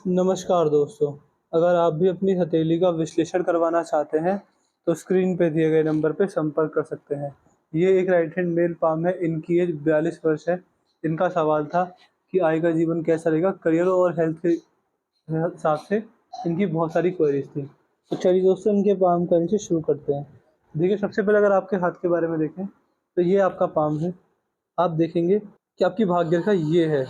नमस्कार दोस्तों, अगर आप भी अपनी हथेली का विश्लेषण करवाना चाहते हैं, तो स्क्रीन पे दिए गए नंबर पे संपर्क कर सकते हैं। ये एक राइट हैंड मेल पाम है, इनकी एज 42 वर्ष है। इनका सवाल था कि आगे का जीवन कैसा रहेगा, करियर और हेल्थ के हिसाब से इनकी बहुत सारी क्वेरीज़ थी। तो चलिए दोस्तों, इनके पाम का इनसे शुरू करते हैं। देखिए, सबसे पहले अगर आपके हाथ के बारे में देखें, तो ये आपका पाम है। आप देखेंगे कि आपकी भाग्य रेखा ये है।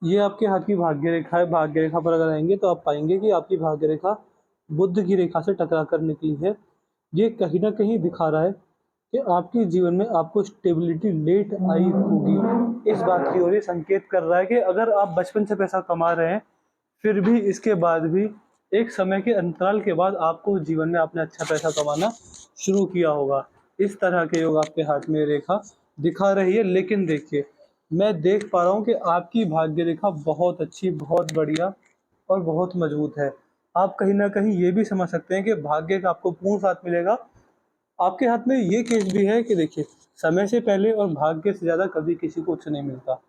ये आपके हाथ की भाग्य रेखा है। भाग्य रेखा पर अगर आएँगे तो आप पाएँगे कि आपकी भाग्य रेखा बुध की रेखा से टकरा कर निकली है। ये कहीं न कहीं दिखा रहा है कि आपके जीवन में आपको स्टेबिलिटी लेट आई होगी। इस बात की ओर ये संकेत कर रहा है कि अगर आप बचपन से पैसा कमा रहे हैं, फिर भी इसके बाद भी एक समय के अंतराल के बाद आपको जीवन में आपने अच्छा पैसा कमाना शुरू किया होगा। इस तरह के योग आपके हाथ में रेखा दिखा रही है। लेकिन देखिए, मैं देख पा रहा हूँ कि आपकी भाग्य रेखा बहुत अच्छी, बहुत बढ़िया और बहुत मजबूत है। आप कहीं न कहीं ये भी समझ सकते हैं कि भाग्य का आपको पूर्ण साथ मिलेगा। आपके हाथ में ये केस भी है कि देखिए, समय से पहले और भाग्य से ज़्यादा कभी किसी को कुछ नहीं मिलता।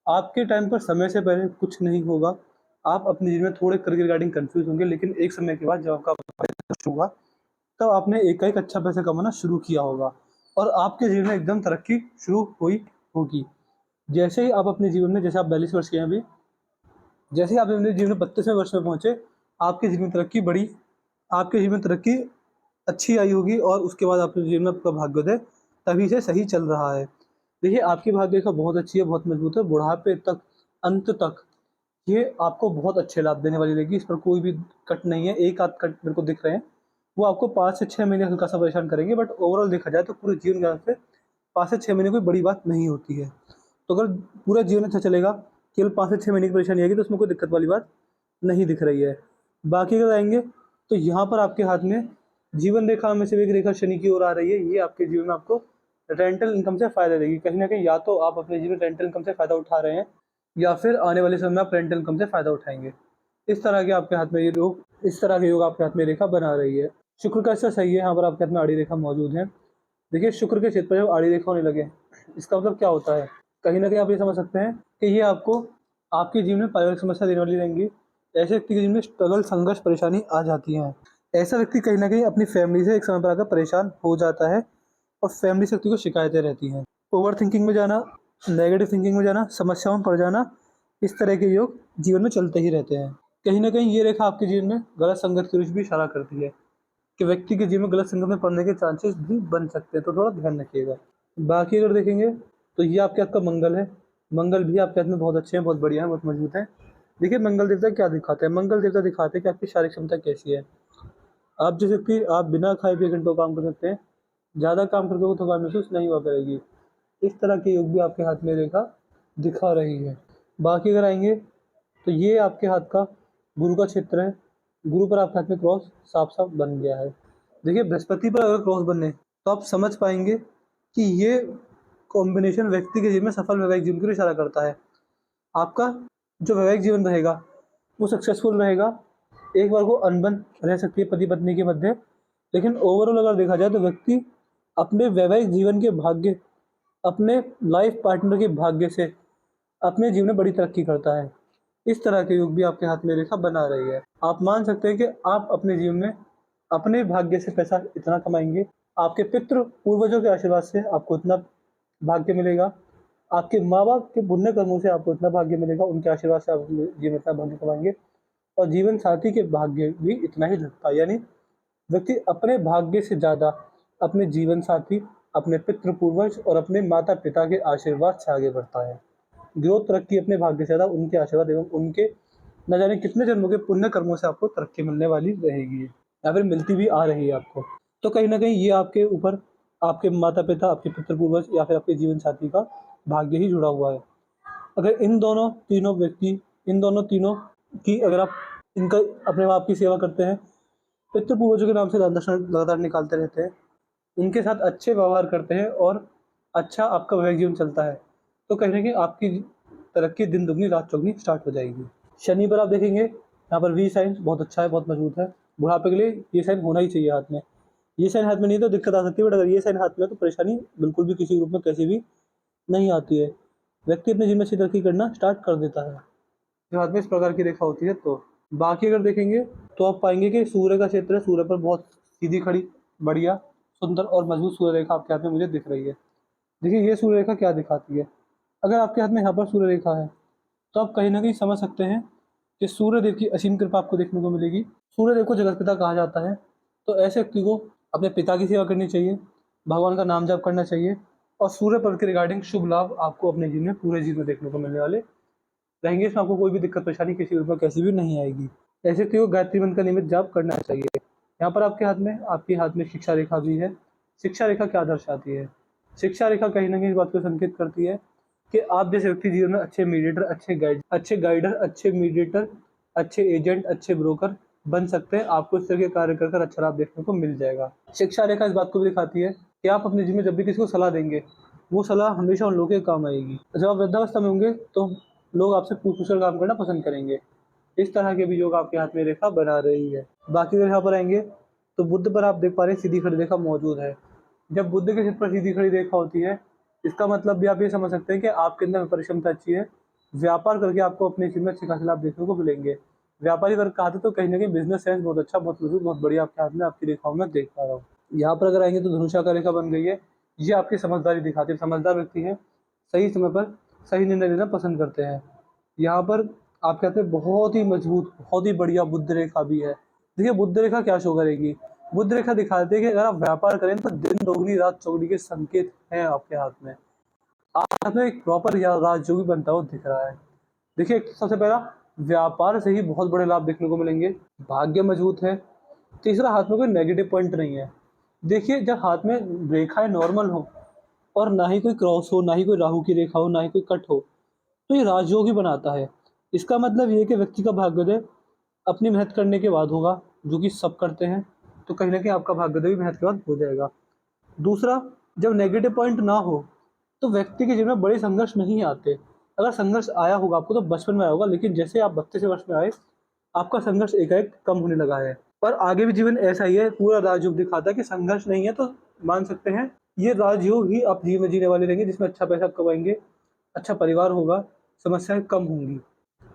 आपके टाइम पर समय से पहले कुछ नहीं होगा। आप अपने जीवन में थोड़े करियर रिगार्डिंग कन्फ्यूज़ होंगे, लेकिन एक समय के बाद जब आपका कुछ होगा, तब आपने एकाएक अच्छा पैसा कमाना शुरू किया होगा और आपके जीवन में एकदम तरक्की शुरू हुई होगी। जैसे ही आप अपने जीवन में, जैसे आप 42 वर्ष के हैं अभी, जैसे ही आप अपने जीवन में 32वें वर्ष में पहुँचे, आपके जीवन में तरक्की बढ़ी, आपके जीवन में तरक्की अच्छी आई होगी और उसके बाद आपके जीवन में आपका भाग्योदय तभी से सही चल रहा है। देखिए, आपकी भाग्य रेखा बहुत अच्छी है, बहुत मजबूत है, बुढ़ापे तक, अंत तक ये आपको बहुत अच्छे लाभ देने वाली रहेगी। इस पर कोई भी कट नहीं है। एक आध कट मेरे को दिख रहे हैं, वो आपको 5 से 6 महीने हल्का-सा परेशान करेंगे, बट ओवरऑल देखा जाए तो पूरे जीवन के हिसाब से 5 से 6 महीने कोई बड़ी बात नहीं होती है। तो अगर पूरा जीवन अच्छा चलेगा, केवल 5 से 6 महीने की परेशानी आएगी, तो उसमें कोई दिक्कत वाली बात नहीं दिख रही है। बाकी अगर आएँगे, तो यहाँ पर आपके हाथ में जीवन रेखा में से एक रेखा शनि की ओर आ रही है। ये आपके जीवन में आपको रेंटल इनकम से फ़ायदा देगी। कहीं न कहीं या तो आप अपने जीवन में रेंटल इनकम से फ़ायदा उठा रहे हैं, या फिर आने वाले समय में आप रेंटल इनकम से फ़ायदा उठाएँगे। इस तरह के आपके हाथ में ये योग इस तरह के योग आपके हाथ में रेखा बना रही है। शुक्र का असर सही है, यहाँ पर आपके हाथ में आड़ी रेखा मौजूद है। देखिए, शुक्र के क्षेत्र में जब आड़ी रेखा होने लगे, इसका मतलब क्या होता है? कहीं न कहीं आप ये समझ सकते हैं कि ये आपको आपके जीवन में पारिवारिक समस्या देने वाली रहेंगी। ऐसे व्यक्ति के जीवन में स्ट्रगल, संघर्ष, परेशानी आ जाती है। ऐसा व्यक्ति कहीं न कहीं अपनी फैमिली से एक समय पर आकर परेशान हो जाता है और फैमिली से व्यक्ति को शिकायतें रहती हैं। ओवरथिंकिंग में जाना, नेगेटिव थिंकिंग में जाना, समस्याओं में पड़ जाना, इस तरह के योग जीवन में चलते ही रहते हैं। कहीं न कहीं ये रेखा आपके जीवन में गलत संगत की ओर भी इशारा करती है कि व्यक्ति के जीवन में गलत संगत में पड़ने के चांसेस भी बन सकते हैं, तो थोड़ा ध्यान रखिएगा। बाकी अगर देखेंगे, तो ये आपके हाथ का मंगल है। मंगल भी आपके हाथ में बहुत अच्छे हैं, बहुत बढ़िया हैं, बहुत मजबूत हैं। देखिए, मंगल देवता क्या दिखाते हैं? मंगल देवता दिखाते हैं कि आपकी शारीरिक क्षमता कैसी है। आप जिस व्यक्ति आप बिना खाए पिए घंटों काम कर सकते हैं, ज़्यादा काम करके वो थकान महसूस नहीं हुआ करेगी। इस तरह के योग भी आपके हाथ में रेखा दिखा रही है। बाकी अगर आएँगे, तो ये आपके हाथ का गुरु का क्षेत्र है। गुरु पर आपके हाथ में क्रॉस साफ-साफ बन गया है। देखिए, बृहस्पति पर अगर क्रॉस बने, तो आप समझ पाएँगे कि ये कॉम्बिनेशन व्यक्ति के जीवन में सफल वैवाहिक जीवन की ओर इशारा करता है। आपका जो वैवाहिक जीवन रहेगा, वो सक्सेसफुल रहेगा। एक बार को अनबन रह सकती है पति-पत्नी के मध्य, लेकिन ओवरऑल अगर देखा जाए तो व्यक्ति अपने वैवाहिक जीवन के भाग्य, अपने लाइफ पार्टनर के भाग्य से अपने जीवन में बड़ी तरक्की करता है। इस तरह के योग भी आपके हाथ में रेखा बना रही है। आप मान सकते हैं कि आप अपने जीवन में अपने भाग्य से पैसा इतना कमाएँगे, आपके पितृ पूर्वजों के आशीर्वाद से आपको इतना भाग्य मिलेगा, आपके माँ-बाप के पुण्य कर्मों से आपको इतना भाग्य मिलेगा, उनके आशीर्वाद से आप अपने जीवन में इतना भाग्य कमाएँगे और जीवन साथी के भाग्य भी इतना ही लगता है। यानी व्यक्ति अपने भाग्य से ज़्यादा अपने जीवन साथी, अपने पितृ पूर्वज और अपने माता-पिता के आशीर्वाद से आगे बढ़ता है। ग्रोथ, तरक्की अपने भाग्य से ज़्यादा उनके आशीर्वाद एवं उनके न जाने कितने जन्मों के पुण्य कर्मों से आपको तरक्की मिलने वाली रहेगी या फिर मिलती भी आ रही है आपको। तो कहीं न कहीं ये आपके ऊपर आपके माता-पिता, आपके पितृ पूर्वज या फिर आपके जीवन साथी का भाग्य ही जुड़ा हुआ है। अगर इन दोनों तीनों की अगर आप इनका अपने आप की सेवा करते हैं, पितृ पूर्वजों के नाम से दान-दक्षिणा लगातार निकालते रहते हैं, उनके साथ अच्छे व्यवहार करते हैं और अच्छा आपका वैवाहिक जीवन चलता है, तो कहीं न कहीं आपकी तरक्की दिन दुगनी रात चौगुनी स्टार्ट हो जाएगी। शनि पर आप देखेंगे, यहाँ पर वी साइन बहुत अच्छा है, बहुत मजबूत है। बुढ़ापे के लिए ये साइन होना ही चाहिए हाथ में। ये साइन हाथ में नहीं है तो दिक्कत आ सकती है, बट अगर ये साइन हाथ में है तो परेशानी बिल्कुल भी किसी रूप में कैसी भी नहीं आती है। व्यक्ति अपने जीवन में अच्छी तरक्की करना स्टार्ट कर देता है। जब हाथ में इस प्रकार की रेखा होती है तो। बाकी अगर देखेंगे तो आप पाएंगे कि सूर्य का क्षेत्र है, सूर्य पर बहुत सीधी खड़ी बढ़िया सुंदर और मजबूत सूर्य रेखा आपके हाथ में मुझे दिख रही है। देखिए ये सूर्य रेखा क्या दिखाती है। अगर आपके हाथ में यहाँ पर सूर्य रेखा है तो आप कहीं ना कहीं समझ सकते हैं कि सूर्यदेव की असीम कृपा आपको देखने को मिलेगी। सूर्यदेव को जगत पिता कहा जाता है, तो ऐसे व्यक्ति को अपने पिता की सेवा करनी चाहिए, भगवान का नाम जाप करना चाहिए और सूर्य पर्व के रिगार्डिंग शुभ लाभ आपको अपने जीवन में पूरे जीवन में देखने को मिलने वाले रहेंगे। इसमें आपको कोई भी दिक्कत परेशानी किसी रूप में कैसी भी नहीं आएगी। ऐसे व्यक्ति को गायत्री मंत्र का नियमित जाप करना चाहिए। यहाँ पर आपके हाथ में शिक्षा रेखा भी है। शिक्षा रेखा क्या दर्शाती है? शिक्षा रेखा कहीं ना कहीं इस बात को संकेत करती है कि आप जैसे व्यक्ति जीवन में अच्छे मीडिएटर, अच्छे गाइडर, अच्छे मीडिएटर, अच्छे एजेंट, अच्छे ब्रोकर बन सकते हैं। आपको इस तरह के कार्य कर कर अच्छा लाभ देखने को मिल जाएगा। शिक्षा रेखा इस बात को भी दिखाती है कि आप अपने जीवन में जब भी किसी को सलाह देंगे, वो सलाह हमेशा उन लोगों के काम आएगी। जब आप वृद्धावस्था में होंगे तो लोग आपसे पूछ कर काम करना पसंद करेंगे। इस तरह के भी योग आपके हाथ में रेखा बना रही है। बाकी अगर यहाँ पर आएंगे तो बुद्ध पर आप देख पा रहे हैं सीधी खड़ी रेखा मौजूद है। जब बुद्ध के सिर पर सीधी खड़ी रेखा होती है, इसका मतलब भी आप ये समझ सकते हैं कि आपके अंदर परिश्रमता अच्छी है। व्यापार करके आपको अपने जीवन में अच्छे खासे लाभ देखने को मिलेंगे। व्यापारी वर्ग कहा था तो कहीं ना कहीं बिजनेस सेंस बहुत अच्छा, बहुत मजबूत, बहुत बढ़िया आपके हाथ में आपकी रेखाओं में देख पा रहा हूँ। यहाँ पर अगर आएंगे तो धनुषा का रेखा बन गई है। ये आपकी समझदारी दिखाती है। समझदार व्यक्ति है, सही समय पर सही निर्णय लेना पसंद करते हैं। यहाँ पर आपके हाथ में बहुत ही मजबूत, बहुत ही बढ़िया बुद्ध रेखा भी है। देखिए बुद्ध रेखा क्या शो करेगी। बुद्ध रेखा दिखाती है कि अगर आप व्यापार करें तो दिन दोगुनी रात चौगुनी के संकेत हैं आपके हाथ में। आपके हाथ में एक प्रॉपर राजयोगी बनता हुआ दिख रहा है। देखिए सबसे पहला, व्यापार से ही बहुत बड़े लाभ देखने को मिलेंगे। भाग्य मजबूत है। तीसरा, हाथ में कोई नेगेटिव पॉइंट नहीं है। देखिए जब हाथ में रेखाएं नॉर्मल हो और ना ही कोई क्रॉस हो, ना ही कोई राहु की रेखा हो, ना ही कोई कट हो, तो ये राजयोग ही बनाता है। इसका मतलब ये कि व्यक्ति का भाग्योदय अपनी मेहनत करने के बाद होगा, जो कि सब करते हैं। तो कहीं ना कहीं आपका भाग्योदय भी मेहनत के बाद हो जाएगा। दूसरा, जब नेगेटिव पॉइंट ना हो तो व्यक्ति के जीवन में बड़े संघर्ष नहीं आते। अगर संघर्ष आया होगा आपको तो बचपन में आया होगा, लेकिन जैसे आप 32 वर्ष में आए आपका संघर्ष एकाएक कम होने लगा है। पर आगे भी जीवन ऐसा ही है। पूरा राजयोग दिखाता है कि संघर्ष नहीं है तो मान सकते हैं ये राजयोग ही आप जीवन में जीने वाले रहेंगे, जिसमें अच्छा पैसा कमाएंगे, अच्छा परिवार होगा, समस्याएं कम होंगी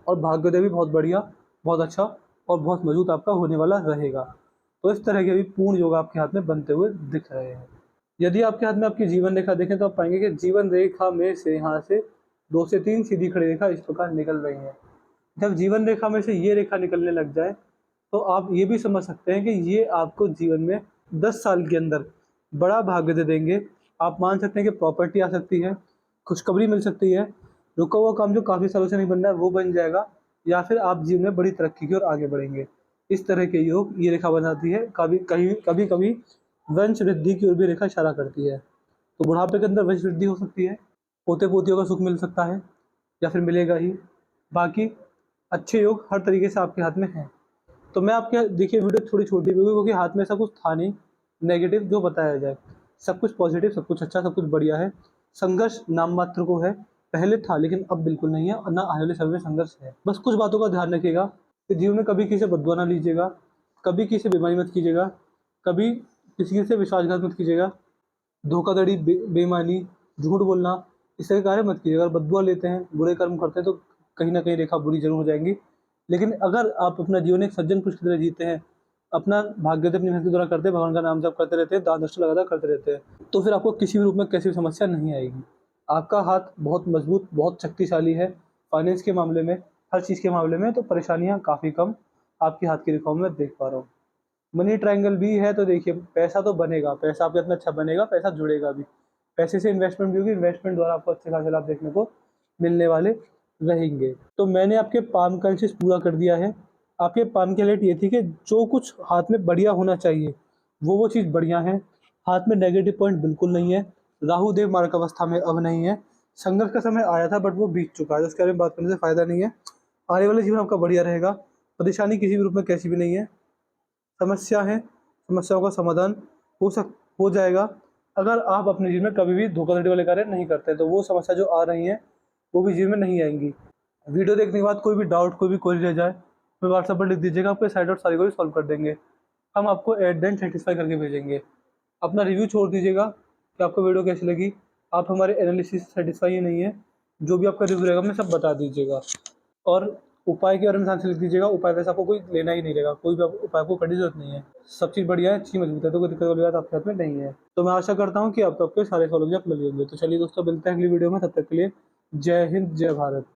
और भाग्योदय भी बहुत बढ़िया, बहुत अच्छा और बहुत मजबूत आपका होने वाला रहेगा। तो इस तरह के भी पूर्ण योग आपके हाथ में बनते हुए दिख रहे हैं। यदि आपके हाथ में आपकी जीवन रेखा देखें तो आप पाएंगे कि जीवन रेखा में से यहाँ से 2 से 3 सीधी खड़ी रेखा इस प्रकार निकल रही है। जब जीवन रेखा में से ये रेखा निकलने लग जाए तो आप ये भी समझ सकते हैं कि ये आपको जीवन में 10 साल के अंदर बड़ा भाग्य दे देंगे। आप मान सकते हैं कि प्रॉपर्टी आ सकती है, खुशखबरी मिल सकती है, रुका हुआ काम जो काफ़ी सालों से नहीं बन रहा है वो बन जाएगा, या फिर आप जीवन में बड़ी तरक्की की ओर आगे बढ़ेंगे। इस तरह के योग ये रेखा बनाती है। कभी कभी वंश वृद्धि की ओर भी रेखा इशारा करती है। तो बुढ़ापे के अंदर वंश वृद्धि हो सकती है, पोते पोतियों का सुख मिल सकता है या फिर मिलेगा ही। बाकी अच्छे योग हर तरीके से आपके हाथ में हैं। तो मैं आपके देखिए वीडियो थोड़ी छोटी भी हुई क्योंकि हाथ में ऐसा कुछ था नहीं नेगेटिव जो बताया जाए। सब कुछ पॉजिटिव, सब कुछ अच्छा, सब कुछ बढ़िया है। संघर्ष नाम मात्र को है, पहले था लेकिन अब बिल्कुल नहीं है और ना आने वाले समय में संघर्ष है। बस कुछ बातों का ध्यान रखिएगा कि जीवन में कभी किसी से बददुआ ना लीजिएगा, कभी किसी से बेईमानी मत कीजिएगा, कभी किसी से विश्वासघात मत कीजिएगा, धोखाधड़ी, बेईमानी, झूठ बोलना, इस तरह के कार्य मत कीजिएगा। अगर बददुआ लेते हैं, बुरे कर्म करते हैं तो कहीं ना कहीं रेखा बुरी जरूर हो जाएंगी। लेकिन अगर आप अपना जीवन एक सज्जन पुरुष की तरह जीते हैं, अपना भाग्योदय अपनी मेहनत के द्वारा करते हैं, भगवान का नाम जप करते रहते हैं, दान दक्षिणा लगातार करते रहते हैं, तो फिर आपको किसी भी रूप में कैसी भी समस्या नहीं आएगी। आपका हाथ बहुत मजबूत, बहुत शक्तिशाली है। फाइनेंस के मामले में, हर चीज़ के मामले में तो परेशानियाँ काफ़ी कम आपके हाथ की रेखाओं में देख पा रहा हूँ। मनी ट्रायंगल भी है तो देखिए पैसा तो बनेगा, पैसा आपके हाथ में अच्छा बनेगा, पैसा जुड़ेगा भी। पैसे से इन्वेस्टमेंट भी होगी, इन्वेस्टमेंट द्वारा आपको अच्छे खासे लाभ देखने को मिलने वाले रहेंगे। तो मैंने आपके पाम का एनालिसिस पूरा कर दिया है। आपके पाम की हाइलाइट ये थी कि जो कुछ हाथ में बढ़िया होना चाहिए वो चीज़ बढ़िया है। हाथ में नेगेटिव पॉइंट बिल्कुल नहीं है। राहु देव मार्ग अवस्था में अब नहीं है। संघर्ष का समय आया था बट वो बीत चुका है, उसके बारे में बात करने से फायदा नहीं है। आने वाला जीवन आपका बढ़िया रहेगा। परेशानी किसी भी रूप में कैसी भी नहीं है। समस्या है, समस्याओं का समाधान हो जाएगा अगर आप अपने जीवन में कभी भी धोखाधड़ी वाले कार्य नहीं करते। तो वो समस्या जो आ रही हैं वो भी जीवन में नहीं आएंगी। वीडियो देखने के बाद कोई भी डाउट, कोई भी क्वेरी रह जाए तो व्हाट्सएप पर लिख दीजिएगा, आपके साइड आउट सारी को सॉल्व कर देंगे। हम आपको एट द एंड सेटिस्फाई करके भेजेंगे। अपना रिव्यू छोड़ दीजिएगा कि आपको वीडियो कैसी लगी। आप हमारे एनालिसिस से सेटिस्फाई ही नहीं है, जो भी आपका रिव्यू रहेगा हमें सब बता दीजिएगा। और उपाय के बारे में ध्यान से लिख दीजिएगा, उपाय वैसे आपको कोई लेना ही नहीं रहेगा, कोई भी उपाय आपको करने की ज़रूरत नहीं है। सब चीज़ बढ़िया है, अच्छी मजबूत है, तो कोई दिक्कत वाली बात आपके हाथ में नहीं है। तो मैं आशा करता हूँ कि आपको आपके सारे सवालों के जवाब मिल गए होंगे। तो चलिए दोस्तों, मिलते हैं अगली वीडियो में, तब तक के लिए जय हिंद, जय भारत।